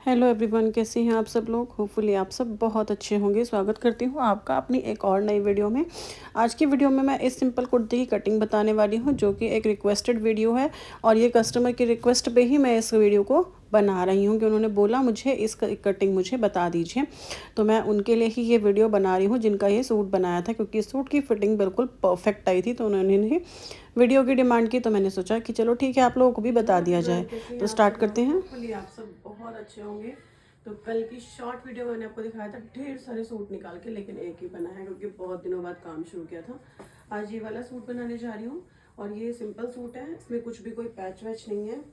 Hello everyone, कैसे हैं आप सब लोग। होपफुली आप सब बहुत अच्छे होंगे। स्वागत करती हूँ आपका अपनी एक और नई वीडियो में। आज की वीडियो में मैं इस सिंपल कुर्ती की कटिंग बताने वाली हूँ, जो कि एक रिक्वेस्टेड वीडियो है और ये कस्टमर की रिक्वेस्ट पे ही मैं इस वीडियो को बना रही हूँ कि उन्होंने बोला मुझे इस कटिंग मुझे बता दीजिए। तो मैं उनके लिए ही ये वीडियो बना रही हूँ जिनका ये सूट बनाया था, क्योंकि सूट की फिटिंग बिल्कुल परफेक्ट आई थी। तो उन्होंने वीडियो की डिमांड की, तो मैंने सोचा कि चलो ठीक है, आप लोगों को भी बता दिया जाए। तो स्टार्ट करते हैं। होपफुली आप सब बहुत अच्छे होंगे। तो कल की शॉर्ट वीडियो मैंने आपको दिखाया था ढेर सारे सूट निकाल के, लेकिन एक ही बनाया है क्योंकि बहुत दिनों बाद काम शुरू किया था। आज ये वाला सूट बनाने जा रही हूँ और ये सिंपल सूट है, इसमें कुछ भी कोई पैच वैच नहीं है।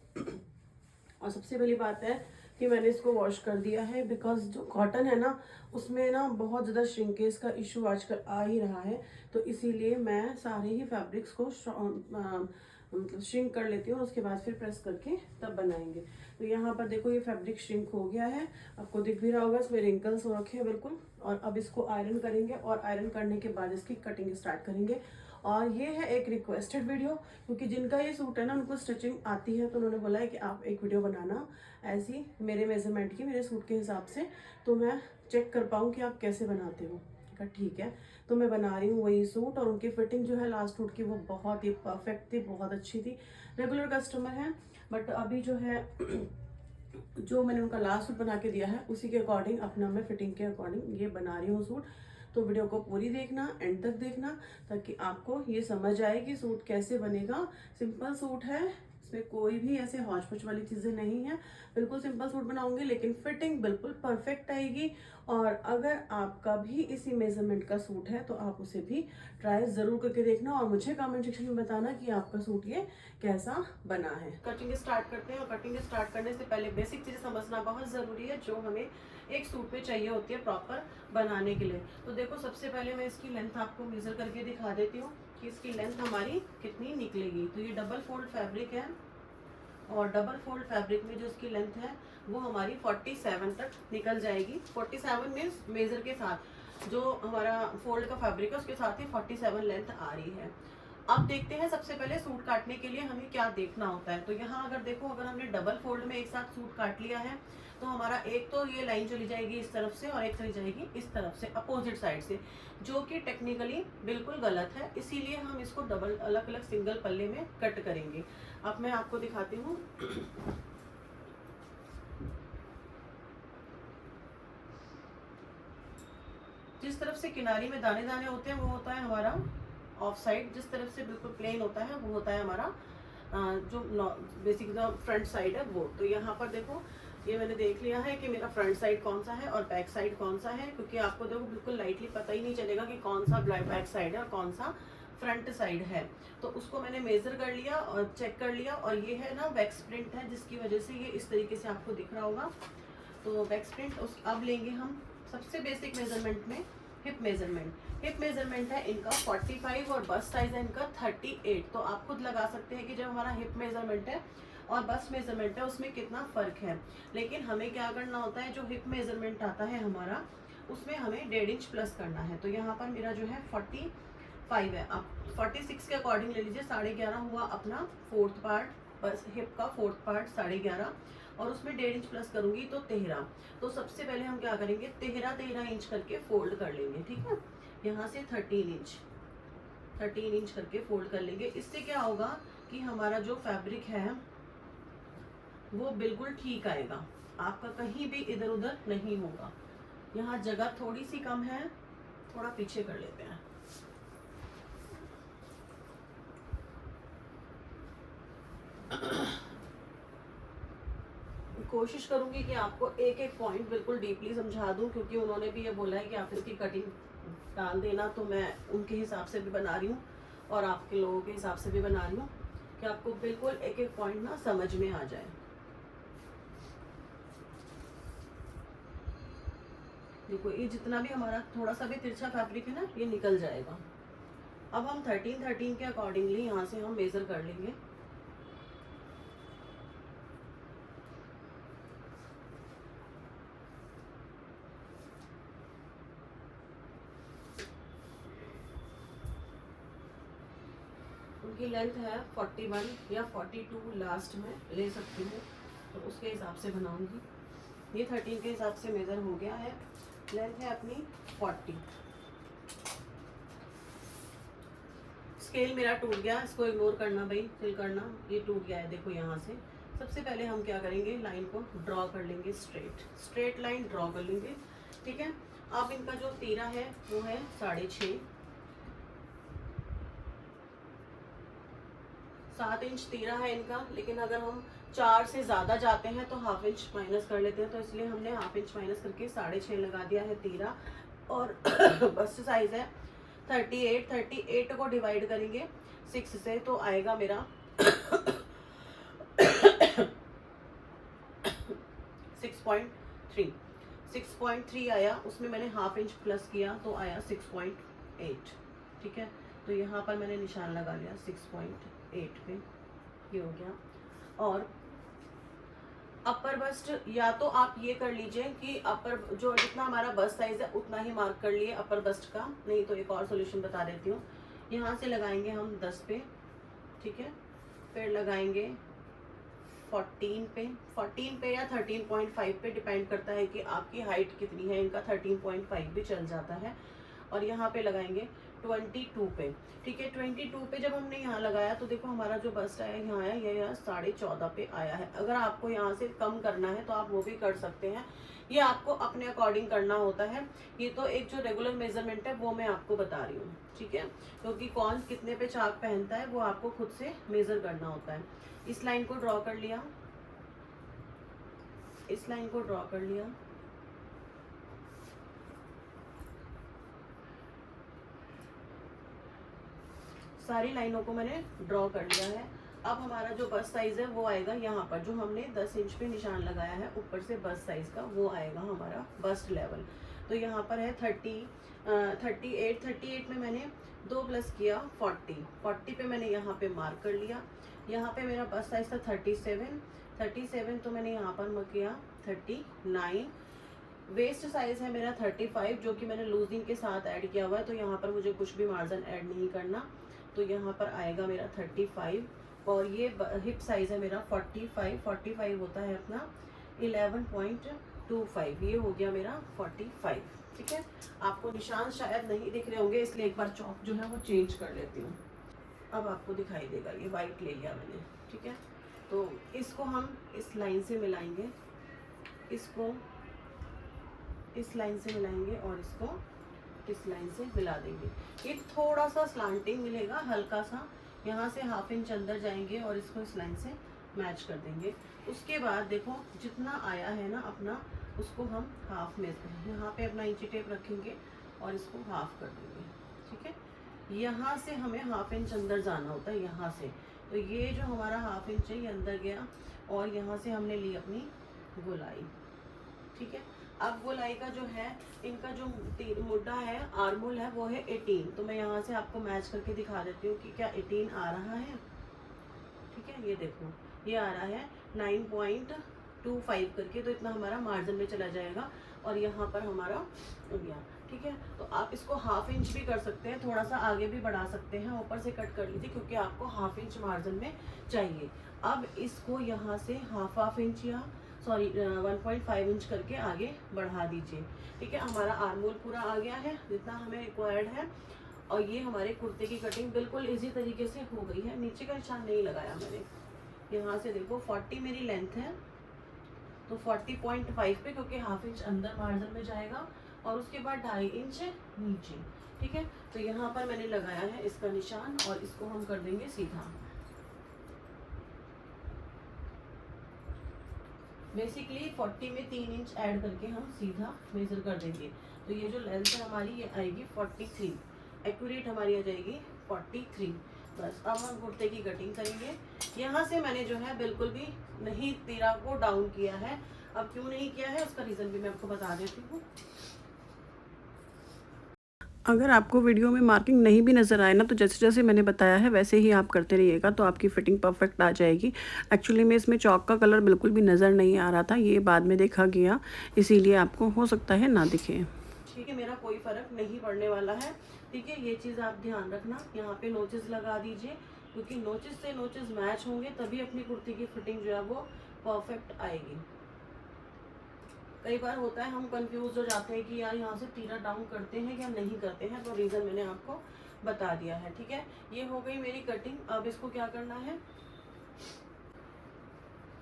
और सबसे पहली बात है कि मैंने इसको वॉश कर दिया है, बिकॉज जो कॉटन है ना उसमें ना बहुत ज़्यादा श्रिंकेज का इशू आजकल आ ही रहा है। तो इसीलिए मैं सारे ही फैब्रिक्स को मतलब श्रिंक कर लेती हूँ और उसके बाद फिर प्रेस करके तब बनाएंगे। तो यहाँ पर देखो ये फैब्रिक श्रिंक हो गया है, आपको दिख भी रहा होगा, इसमें रिंकल्स हो रखे हैं बिल्कुल। और अब इसको आयरन करेंगे और आयरन करने के बाद इसकी कटिंग स्टार्ट करेंगे। और ये है एक रिक्वेस्टेड वीडियो, क्योंकि जिनका ये सूट है ना उनको स्टिचिंग आती है, तो उन्होंने बोला है कि आप एक वीडियो बनाना ऐसी मेरे मेजरमेंट की, मेरे सूट के हिसाब से, तो मैं चेक कर पाऊँ कि आप कैसे बनाते हो। कहा ठीक है, तो मैं बना रही हूँ वही सूट। और उनकी फिटिंग जो है लास्ट सूट की वो बहुत ही परफेक्ट थी, बहुत अच्छी थी। रेगुलर कस्टमर है, बट अभी जो है जो मैंने उनका लास्ट सूट बना के दिया है उसी के अकॉर्डिंग अपना मैं फिटिंग के अकॉर्डिंग ये बना रही हूँ सूट। तो वीडियो को पूरी देखना, एंड तक देखना, ताकि आपको ये समझ आए कि सूट कैसे बनेगा। सिंपल सूट है, इसमें कोई भी ऐसे हौच पौच वाली चीज़ें नहीं है। बिल्कुल सिंपल सूट बनाऊंगी, लेकिन फिटिंग बिल्कुल परफेक्ट आएगी। और अगर आपका भी इसी मेजरमेंट का सूट है तो आप उसे भी ट्राई ज़रूर करके देखना और मुझे कमेंट सेक्शन में बताना कि आपका सूट ये कैसा बना है। कटिंग स्टार्ट करते हैं। और कटिंग स्टार्ट करने से पहले बेसिक चीज़ें समझना बहुत ज़रूरी है, जो हमें एक सूट में चाहिए होती है प्रॉपर बनाने के लिए। तो देखो, सबसे पहले मैं इसकी लेंथ आपको मेजर करके दिखा देती हूँ कि इसकी लेंथ हमारी कितनी निकलेगी। तो ये डबल फोल्ड फैब्रिक है और डबल फोल्ड फैब्रिक में जो इसकी लेंथ है वो हमारी 47 तक निकल जाएगी। 47 मीन्स मेजर के साथ जो हमारा फोल्ड का फैब्रिक है उसके साथ ही 47 लेंथ आ रही है। अब देखते हैं, सबसे पहले सूट काटने के लिए हमें क्या देखना होता है। तो यहाँ अगर देखो, अगर हमने डबल फोल्ड में एक साथ सूट काट लिया है तो हमारा एक तो ये लाइन चली जाएगी इस तरफ से और एक चली जाएगी इस तरफ से, अपोजिट साइड से, जो कि टेक्निकली बिल्कुल गलत है। इसीलिए हम इसको डबल अलग अलग सिंगल पल्ले में कट करेंगे। अब मैं आपको दिखाती हूँ। जिस तरफ से किनारी में दाने दाने होते हैं वो होता है हमारा ऑफ साइड, जिस तरफ से बिल्कुल प्लेन होता है वो होता है हमारा जो बेसिक जो फ्रंट साइड है वो। तो यहाँ पर देखो, ये मैंने देख लिया है कि मेरा फ्रंट साइड कौन सा है और बैक साइड कौन सा है, क्योंकि आपको देखो बिल्कुल लाइटली पता ही नहीं चलेगा कि कौन सा बैक साइड है और कौन सा फ्रंट साइड है। तो उसको मैंने मेजर कर लिया और चेक कर लिया। और ये है ना वैक्स प्रिंट है, जिसकी वजह से ये इस तरीके से आपको दिख रहा होगा। तो वैक्स प्रिंट अब लेंगे हम सबसे बेसिक मेजरमेंट में हिप मेजरमेंट। हिप मेजरमेंट है इनका 45 और बस्ट साइज है इनका 38। तो आप खुद लगा सकते हैं कि जब हमारा हिप मेजरमेंट है और बस्ट मेजरमेंट है उसमें कितना फर्क है। लेकिन हमें क्या करना होता है, जो हिप मेजरमेंट आता है हमारा उसमें हमें 1.5 इंच प्लस करना है। तो यहाँ पर मेरा जो है 45 है, आप 46 के अकॉर्डिंग ले लीजिए। 11.5 हुआ अपना फोर्थ पार्ट, बस हिप का फोर्थ पार्ट 11.5, और उसमें 1.5 इंच प्लस करूंगी तो 13। तो सबसे पहले हम क्या करेंगे, 13 इंच करके फोल्ड कर लेंगे। ठीक है, यहाँ से 13 इंच करके फोल्ड कर लेंगे। इससे क्या होगा कि हमारा जो फैब्रिक है वो बिल्कुल ठीक आएगा, आपका कहीं भी इधर उधर नहीं होगा। यहाँ जगह थोड़ी सी कम है, थोड़ा पीछे कर लेते हैं। कोशिश करूंगी कि आपको एक एक पॉइंट बिल्कुल डीपली समझा दूं, क्योंकि उन्होंने भी ये बोला है कि आप इसकी कटिंग डाल देना, तो मैं उनके हिसाब से भी बना रही हूँ और आपके लोगों के हिसाब से भी बना रही हूँ कि आपको बिल्कुल एक एक पॉइंट ना समझ में आ जाए। देखो, ये जितना भी हमारा थोड़ा सा भी तिरछा फैब्रिक है ना ये निकल जाएगा। अब हम 13 के अकॉर्डिंगली यहाँ से हम मेजर कर लेंगे। उनकी लेंथ है 41 या 42, लास्ट में ले सकती हूँ, तो उसके हिसाब से बनाऊंगी। ये 13 के हिसाब से मेज़र हो गया है। लेंथ है अपनी 40। स्केल मेरा टूट गया, इसको इग्नोर करना भाई, फिल करना, ये टूट गया है देखो यहाँ से। सबसे पहले हम क्या करेंगे, लाइन को ड्रॉ कर लेंगे, स्ट्रेट लाइन ड्रॉ कर लेंगे। ठीक है, अब इनका जो तीरा है वो है 6.5, 7 इंच तीरा है इनका। लेकिन अगर हम 4 से ज़्यादा जाते हैं तो हाफ इंच माइनस कर लेते हैं, तो इसलिए हमने हाफ इंच माइनस करके 6.5 लगा दिया है तीरा। और बस्ट साइज़ है 38। 38 को डिवाइड करेंगे 6 से तो आएगा मेरा 6.3। 6.3 आया, उसमें मैंने हाफ इंच प्लस किया तो आया 6.8। ठीक है, तो यहाँ पर मैंने निशान लगा लिया 6.8 पे, ये हो गया। और अपर बस्ट, या तो आप ये कर लीजिए कि अपर जो जितना हमारा बस्ट साइज है उतना ही मार्क कर लिए अपर बस्ट का, नहीं तो एक और सॉल्यूशन बता देती हूँ। यहाँ से लगाएंगे हम 10 पे, ठीक है, फिर लगाएंगे 14 पे या 13.5 पे, डिपेंड करता है कि आपकी हाइट कितनी है। इनका 13.5 भी चल जाता है। और यहाँ पे लगाएंगे 22 पे। ठीक है, 22 पे जब हमने यहाँ लगाया तो देखो हमारा जो बस्ट आया यहाँ आया, ये यहाँ 14.5 पे आया है। अगर आपको यहाँ से कम करना है तो आप वो भी कर सकते हैं, ये आपको अपने अकॉर्डिंग करना होता है। ये तो एक जो रेगुलर मेजरमेंट है वो मैं आपको बता रही हूँ। ठीक है, क्योंकि कौन कितने पे चाक पहनता है वो आपको खुद से मेजर करना होता है। इस लाइन को ड्रॉ कर लिया, इस लाइन को ड्रॉ कर लिया, सारी लाइनों को मैंने ड्रॉ कर लिया है। अब हमारा जो बस्ट साइज है वो आएगा यहाँ पर, जो हमने 10 इंच पे निशान लगाया है ऊपर से बस्ट साइज का, वो आएगा हमारा बस्ट लेवल। तो यहाँ पर है 38 में मैंने 2 प्लस किया 40 पे मैंने यहाँ पे मार्क कर लिया। यहाँ पे मेरा बस्ट साइज था 37, तो मैंने यहाँ पर मार्क किया 39। वेस्ट साइज है मेरा 35, जो कि मैंने लूजिंग के साथ ऐड किया हुआ है, तो यहाँ पर मुझे कुछ भी मार्जिन ऐड नहीं करना। तो यहाँ पर आएगा मेरा 35। और ये हिप साइज है मेरा 45 होता है अपना 11.25, ये हो गया मेरा 45। ठीक है, आपको निशान शायद नहीं दिख रहे होंगे, इसलिए एक बार चौक जो है वो चेंज कर लेती हूँ। अब आपको दिखाई देगा, ये वाइट ले लिया मैंने। ठीक है, तो इसको हम इस लाइन से मिलाएंगे, इसको इस लाइन से मिलाएंगे और इसको इस लाइन से मिला देंगे। ये थोड़ा सा स्लांटिंग मिलेगा, हल्का सा, यहाँ से हाफ इंच अंदर जाएंगे और इसको इस लाइन से मैच कर देंगे। उसके बाद देखो जितना आया है ना अपना, उसको हम हाफ में यहाँ पे अपना इंची टेप रखेंगे और इसको हाफ कर देंगे। ठीक है, यहाँ से हमें हाफ इंच अंदर जाना होता है, यहाँ से। तो ये जो हमारा हाफ इंच है ये अंदर गया और यहाँ से हमने ली अपनी गोलाई। ठीक है, अब गोलाई का जो है, इनका जो मुड्ढा है, आर्मोल है, वो है 18। तो मैं यहाँ से आपको मैच करके दिखा देती हूँ कि क्या 18 आ रहा है। ठीक है, ये देखो ये आ रहा है 9.25 करके, तो इतना हमारा मार्जिन में चला जाएगा और यहाँ पर हमारा हो गया। ठीक है, तो आप इसको हाफ इंच भी कर सकते हैं, थोड़ा सा आगे भी बढ़ा सकते हैं, ऊपर से कट कर लीजिए क्योंकि आपको हाफ इंच मार्जिन में चाहिए। अब इसको यहाँ से हाफ इंच या 1.5 इंच करके आगे बढ़ा दीजिए। ठीक है, हमारा आर्मोल पूरा आ गया है जितना हमें रिक्वायर्ड है। और ये हमारे कुर्ते की कटिंग बिल्कुल इजी तरीके से हो गई है। नीचे का निशान नहीं लगाया मैंने। यहाँ से देखो 40 मेरी लेंथ है, तो 40.5 पे, क्योंकि हाफ इंच अंदर मार्जिन में जाएगा और उसके बाद 2.5 इंच नीचे। ठीक है, तो यहाँ पर मैंने लगाया है इसका निशान और इसको हम कर देंगे सीधा। बेसिकली 40 में 3 इंच ऐड करके हम सीधा मेजर कर देंगे। तो ये जो लेंथ है हमारी ये आएगी 43, एक्यूरेट हमारी आ जाएगी 43। बस अब हम कुर्ते की कटिंग करेंगे। यहाँ से मैंने जो है बिल्कुल भी नहीं तीरा को डाउन किया है। अब क्यों नहीं किया है उसका रीज़न भी मैं आपको बता देती हूँ। अगर आपको वीडियो में मार्किंग नहीं भी नज़र आए ना, तो जैसे जैसे मैंने बताया है वैसे ही आप करते रहिएगा, तो आपकी फ़िटिंग परफेक्ट आ जाएगी। एक्चुअली में इसमें चौक का कलर बिल्कुल भी नज़र नहीं आ रहा था, ये बाद में देखा गया, इसीलिए आपको हो सकता है ना दिखे। ठीक है, मेरा कोई फ़र्क नहीं पड़ने वाला है। ठीक है, ये चीज़ आप ध्यान रखना। यहाँ पे नोचेस लगा दीजिए, क्योंकि नोचेस से नोचेस मैच होंगे तभी अपनी कुर्ती की फिटिंग जो है वो परफेक्ट आएगी। कई बार होता है हम कंफ्यूज हो जाते हैं कि यार यहाँ से तीरा डाउन करते हैं या नहीं करते हैं, तो रीज़न मैंने आपको बता दिया है। ठीक है, ये हो गई मेरी कटिंग। अब इसको क्या करना है,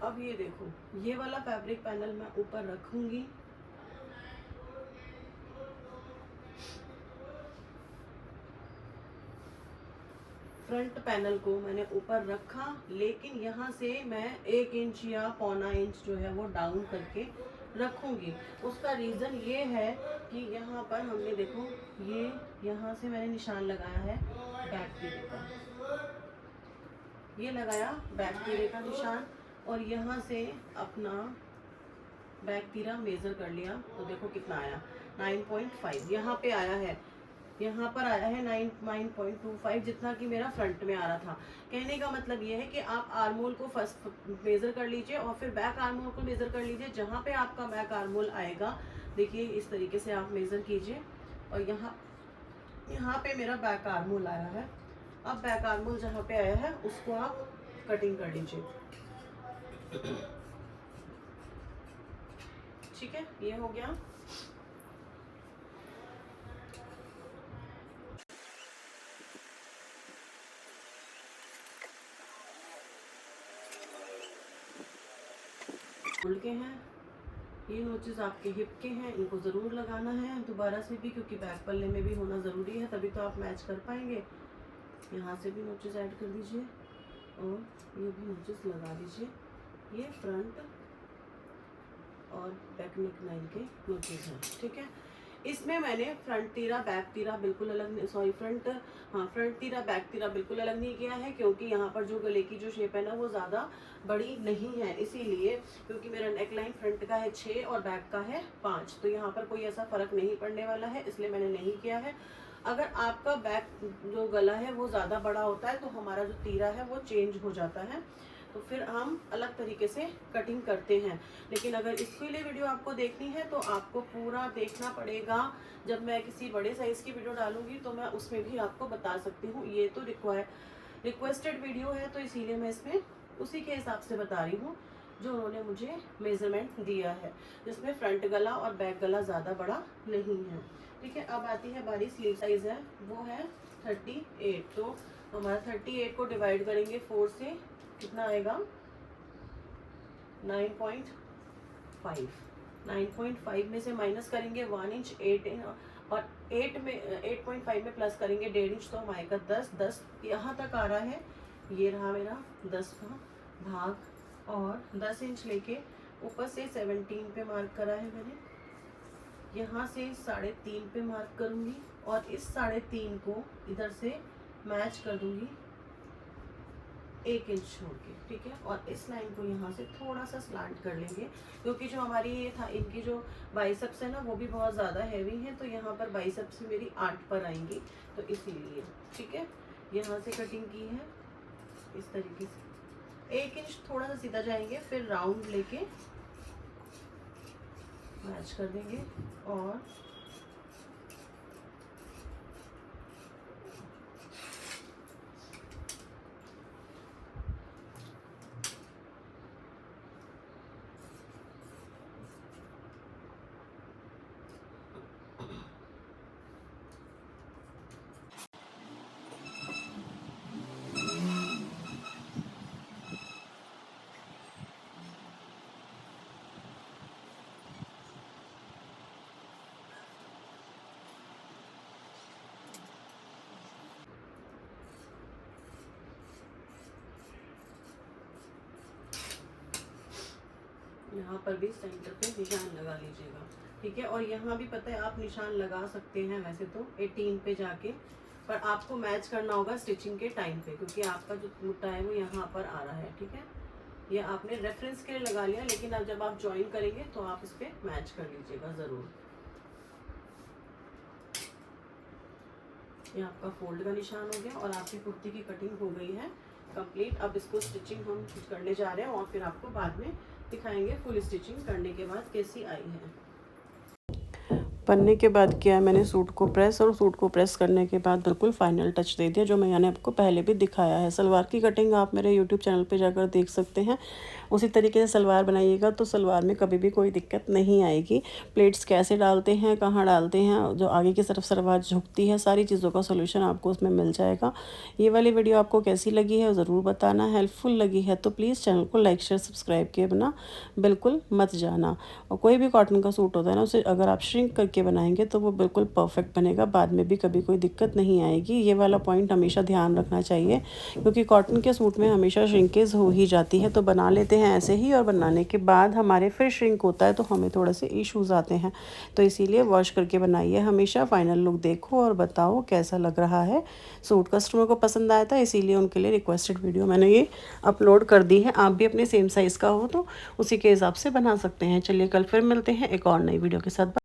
अब ये देखो ये वाला फैब्रिक पैनल मैं ऊपर रखूंगी, फ्रंट पैनल को मैंने ऊपर रखा, लेकिन यहाँ से मैं 1 इंच या पौना इंच जो है वो डाउन करके रखूंगी। उसका रीज़न ये है कि यहाँ पर हमने देखो ये यहाँ से मैंने निशान लगाया है बैक तीरे का, ये लगाया बैक तीरे का निशान, और यहाँ से अपना बैक तीरा मेज़र कर लिया, तो देखो कितना आया 9.5 यहाँ पे आया है, यहाँ पर आया है 9.25, जितना कि मेरा फ्रंट में आ रहा था। कहने का मतलब ये है कि आप आर्मोल को फर्स्ट मेज़र कर लीजिए और फिर बैक आर्मोल को मेज़र कर लीजिए। जहाँ पे आपका बैक आर्मोल आएगा, देखिए इस तरीके से आप मेज़र कीजिए, और यहाँ पे मेरा बैक आर्मोल आया है। अब बैक आर्मोल जहाँ पे आया है उसको आप कटिंग कर लीजिए। ठीक है, ये हो गया। के हैं ये नोचेस आपके हिप के हैं, इनको ज़रूर लगाना है दोबारा से भी, क्योंकि बैक पल्ले में भी होना ज़रूरी है, तभी तो आप मैच कर पाएंगे। यहाँ से भी नोचेस ऐड कर दीजिए और ये भी नोचेस लगा दीजिए। ये फ्रंट और बैक नेक लाइन के नोचेस हैं। ठीक है, इसमें मैंने फ्रंट तीरा बैक तीरा बिल्कुल अलग, सॉरी फ्रंट तीरा बैक तीरा बिल्कुल अलग नहीं किया है, क्योंकि यहाँ पर जो गले की जो शेप है ना वो ज़्यादा बड़ी नहीं है, इसीलिए, क्योंकि मेरा नेक लाइन फ्रंट का है 6 और बैक का है 5, तो यहाँ पर कोई ऐसा फ़र्क नहीं पड़ने वाला है, इसलिए मैंने नहीं किया है। अगर आपका बैक जो गला है वो ज़्यादा बड़ा होता है तो हमारा जो तीरा है वो चेंज हो जाता है, तो फिर हम अलग तरीके से कटिंग करते हैं। लेकिन अगर इसके लिए वीडियो आपको देखनी है तो आपको पूरा देखना पड़ेगा। जब मैं किसी बड़े साइज़ की वीडियो डालूंगी तो मैं उसमें भी आपको बता सकती हूँ। ये तो रिक्वेस्टेड वीडियो है, तो इसीलिए मैं इसमें उसी के हिसाब से बता रही हूँ जो उन्होंने मुझे मेज़रमेंट दिया है, जिसमें फ्रंट गला और बैक गला ज़्यादा बड़ा नहीं है। ठीक है, अब आती है बारी स्लीव साइज़ है, वो है 38। तो हमारा 38 को डिवाइड करेंगे 4 से, कितना आएगा 9.5। 9.5 में से माइनस करेंगे 1 इंच, 8 और 8.5 में प्लस करेंगे 1.5 इंच, तो हम आएगा 10 यहाँ तक आ रहा है। ये रहा मेरा 10 का भाग, और 10 इंच लेके ऊपर से 17 पे मार्क करा है मैंने, यहाँ से 3.5 पे मार्क करूँगी और इस 3.5 को इधर से मैच कर दूँगी 1 इंच छोड़ के। ठीक है, और इस लाइन को यहाँ से थोड़ा सा स्लांट कर लेंगे, क्योंकि जो हमारी ये था इनकी जो बाइसेप्स है ना वो भी बहुत ज़्यादा हैवी है, तो यहाँ पर बाइसेप्स मेरी 8 पर आएंगी, तो इसीलिए। ठीक है, यहाँ से कटिंग की है इस तरीके से, 1 इंच थोड़ा सा सीधा जाएंगे, फिर राउंड लेके मैच कर देंगे, और यहाँ पर भी सेंटर पे निशान लगा लीजिएगा। ठीक है, और यहाँ भी पता है आप निशान लगा सकते हैं वैसे तो 18 पे जाके, पर आपको मैच करना होगा स्टिचिंग के टाइम पे, क्योंकि आपका जो मुट्ठा है वो यहाँ पर आ रहा है। ठीक है, ये आपने रेफरेंस के लिए लगा लिया, लेकिन अब जब आप ज्वाइन करेंगे तो आप इस पर मैच कर लीजिएगा ज़रूर। ये आपका फोल्ड का निशान हो गया और आपकी कुर्ती की कटिंग हो गई है कंप्लीट। अब इसको स्टिचिंग हम करने जा रहे हैं और फिर आपको बाद में दिखाएंगे फुल स्टिचिंग करने के बाद कैसी आई है। बनने के बाद किया है मैंने सूट को प्रेस, और सूट को प्रेस करने के बाद बिल्कुल फाइनल टच दे दिया, जो मैंने आपको पहले भी दिखाया है। सलवार की कटिंग आप मेरे यूट्यूब चैनल पे जाकर देख सकते हैं। उसी तरीके से सलवार बनाइएगा तो सलवार में कभी भी कोई दिक्कत नहीं आएगी। प्लेट्स कैसे डालते हैं, कहाँ डालते हैं, जो आगे की तरफ सलवार झुकती है, सारी चीज़ों का सोल्यूशन आपको उसमें मिल जाएगा। ये वाली वीडियो आपको कैसी लगी है ज़रूर बताना। हेल्पफुल लगी है तो प्लीज़ चैनल को लाइक शेयर सब्सक्राइब किए बिना बिल्कुल मत जाना। और कोई भी कॉटन का सूट होता है ना, उसे अगर आप श्रिंक करके बनाएंगे तो वो बिल्कुल परफेक्ट बनेगा, बाद में भी कभी कोई दिक्कत नहीं आएगी। ये वाला पॉइंट हमेशा ध्यान रखना चाहिए, क्योंकि कॉटन के सूट में हमेशा श्रिंकेज हो ही जाती है। तो बना लेते हैं ऐसे ही, और बनाने के बाद हमारे फिर श्रिंक होता है तो हमें थोड़े से इश्यूज़ आते हैं। तो इसीलिए वॉश करके बनाइए हमेशा। फाइनल लुक देखो और बताओ कैसा लग रहा है। सूट कस्टमर को पसंद आया था, इसीलिए उनके लिए रिक्वेस्टेड वीडियो मैंने ये अपलोड कर दी है। आप भी अपने सेम साइज़ का हो तो उसी के हिसाब से बना सकते हैं। चलिए कल फिर मिलते हैं एक और नई वीडियो के साथ।